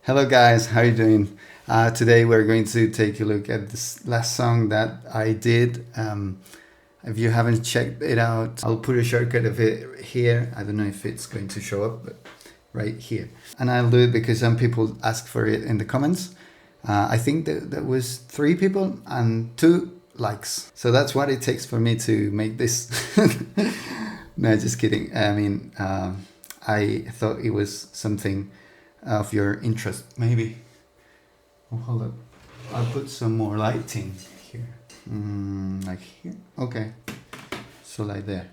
Hello guys, how are you doing? Today we're going to take a look at this last song that I did. If you haven't checked it out, I'll put a shortcut of it here. I don't know if it's going to show up, but right here. And I'll do it because some people asked for it in the comments. I think that there was 3 people and 2 likes. So that's what it takes for me to make this. No, just kidding. I mean, I thought it was something of your interest, maybe. Oh, hold up. I'll put some more lighting here. Like here. Okay. So like there.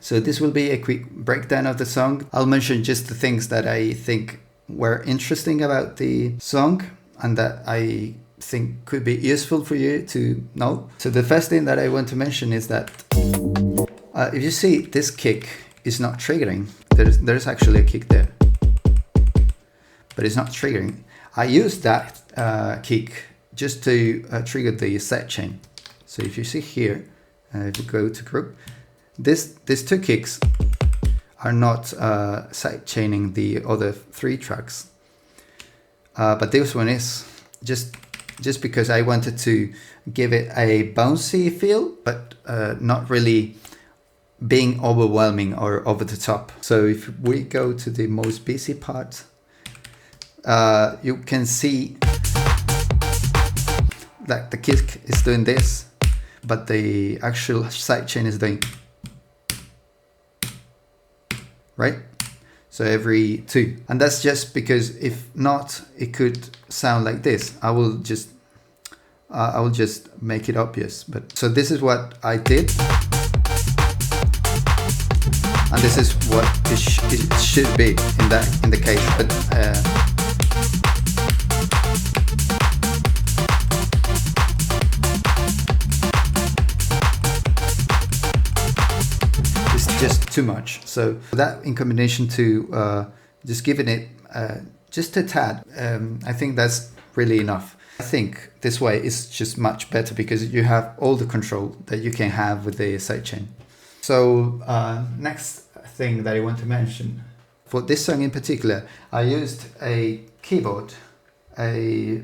So this will be a quick breakdown of the song. I'll mention just the things that I think were interesting about the song and that I think could be useful for you to know. So the first thing that I want to mention is that if you see this kick is not triggering, there's actually a kick there, but it's not triggering. I used that kick just to trigger the sidechain. So if you see here, if you go to group, these 2 kicks are not sidechaining the other 3 tracks, but this one is just because I wanted to give it a bouncy feel, but not really being overwhelming or over the top. So if we go to the most busy part, you can see that the kick is doing this, but the actual sidechain is doing right. So every 2, and that's just because if not, it could sound like this. I will just make it obvious. But so this is what I did, and this is what it should be in the case. But just too much. So that in combination to just giving it just a tad, I think that's really enough. I think this way is just much better because you have all the control that you can have with the sidechain. So next thing that I want to mention, for this song in particular, I used a keyboard, a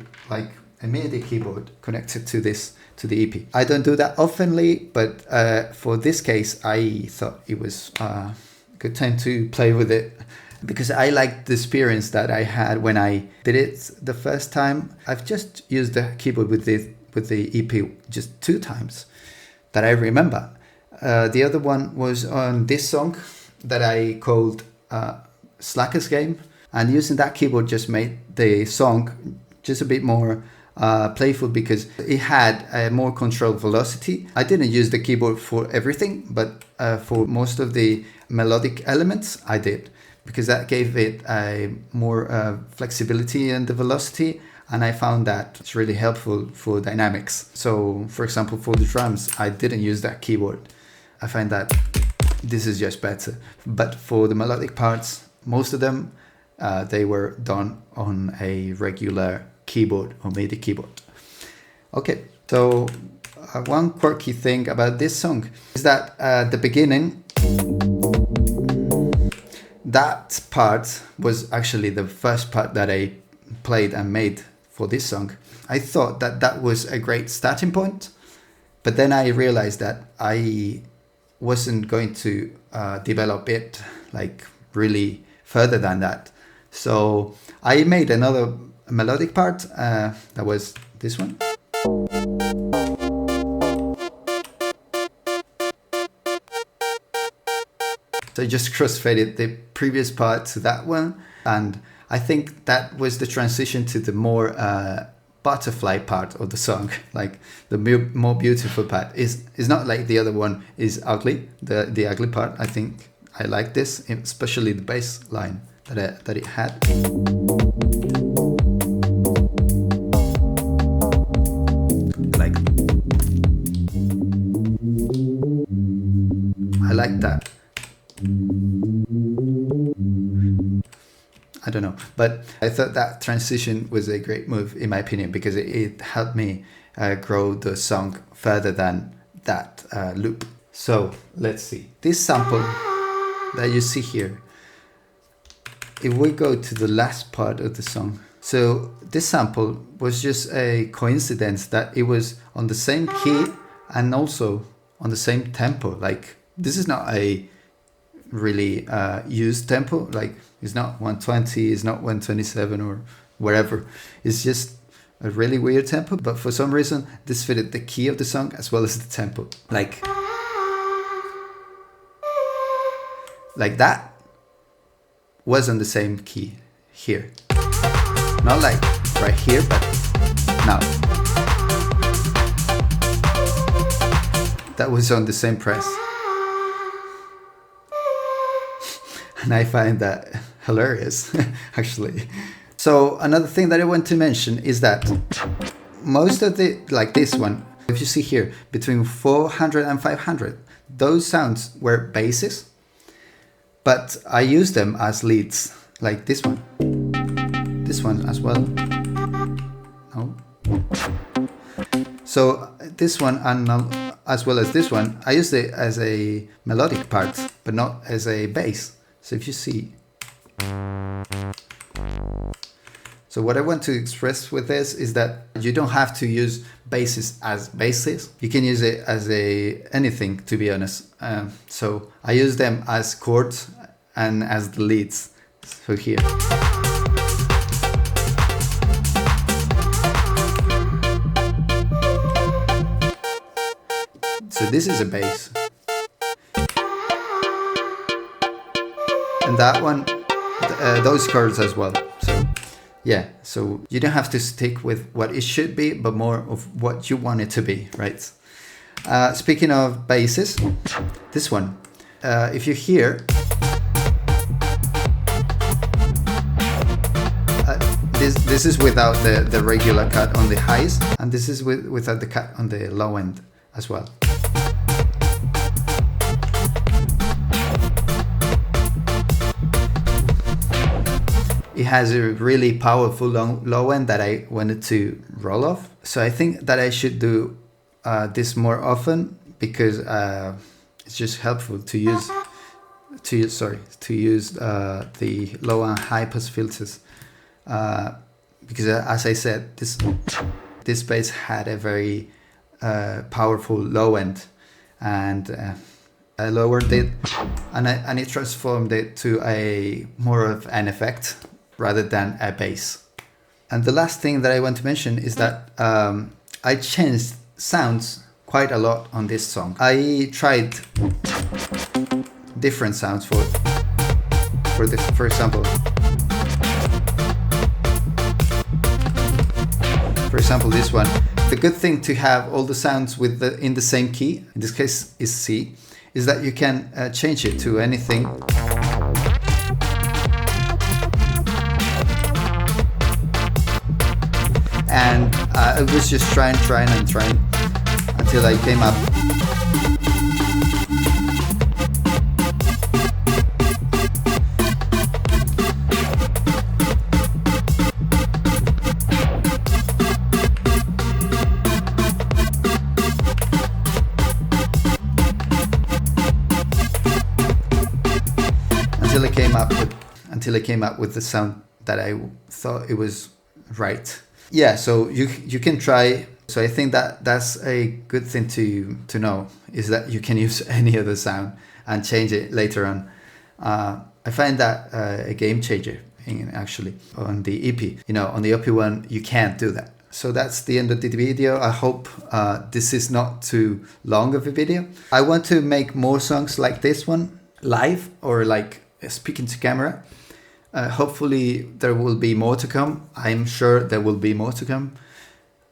MIDI keyboard connected to the EP. I don't do that oftenly, but for this case, I thought it was a good time to play with it because I liked the experience that I had when I did it the first time. I've just used the keyboard with the EP just 2 times that I remember. The other one was on this song that I called Slacker's Game, and using that keyboard just made the song just a bit more playful because it had a more controlled velocity. I didn't use the keyboard for everything, but for most of the melodic elements I did, because that gave it a more flexibility in the velocity, and I found that it's really helpful for dynamics. So for example, for the drums, I didn't use that keyboard. I find that this is just better. But for the melodic parts, most of them, they were done on a regular keyboard or MIDI keyboard. Okay, so one quirky thing about this song is that at the beginning, that part was actually the first part that I played and made for this song. I thought that was a great starting point, but then I realized that I wasn't going to develop it like really further than that. So I made another melodic part that was this one. So I just crossfaded the previous part to that one, and I think that was the transition to the more butterfly part of the song, like the more beautiful part. Is not like the other one is ugly, the ugly part. I think I like this, especially the bass line that it had. I like that. I don't know, but I thought that transition was a great move in my opinion because it helped me grow the song further than that loop. So let's see. This sample that you see here, if we go to the last part of the song, So this sample was just a coincidence that it was on the same key and also on the same tempo. Like, this is not a really used tempo. Like, it's not 120, it's not 127 or whatever. It's just a really weird tempo, but for some reason this fitted the key of the song as well as the tempo. Like that was on the same key here. Not like right here, but now. That was on the same press. And I find that hilarious, actually. So another thing that I want to mention is that most of the, like this one, if you see here, between 400 and 500, those sounds were basses, but I use them as leads, like this one as well. No. So this one and as well as this one, I use it as a melodic part, but not as a bass. So if you see, so what I want to express with this is that you don't have to use basses as basses. You can use it as anything, to be honest. So I use them as chords and as the leads. So here. So this is a bass. And that one, those chords as well. So yeah, so you don't have to stick with what it should be, but more of what you want it to be, right? Speaking of basses, this one, if you hear, this is without the regular cut on the highs, and this is without the cut on the low end as well. It has a really powerful low end that I wanted to roll off. So I think that I should do this more often, because it's just helpful to use the low and high pass filters. Because as I said, this bass had a very powerful low end, and I lowered it and it transformed it to a more of an effect rather than a bass. And the last thing that I want to mention is that I changed sounds quite a lot on this song. I tried different sounds for example, this one. The good thing to have all the sounds in the same key, in this case is C, is that you can change it to anything. And I was just trying until I came up. Until I came up with the sound that I thought it was right. Yeah, so you can try. So I think that that's a good thing to know, is that you can use any other sound and change it later on. I find that a game changer, actually, on the EP. You know, on the EP one, you can't do that. So that's the end of the video. I hope this is not too long of a video. I want to make more songs like this one, live or like speaking to camera. Hopefully there will be more to come. I'm sure there will be more to come.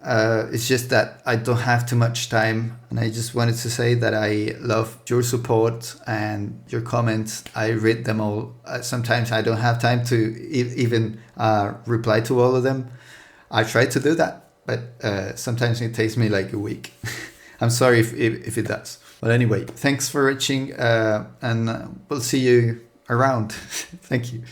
It's just that I don't have too much time, and I just wanted to say that I love your support and your comments. I read them all. Sometimes I don't have time to even reply to all of them. I try to do that, but sometimes it takes me like a week. I'm sorry if it does. But anyway, thanks for watching, and we'll see you around. Thank you.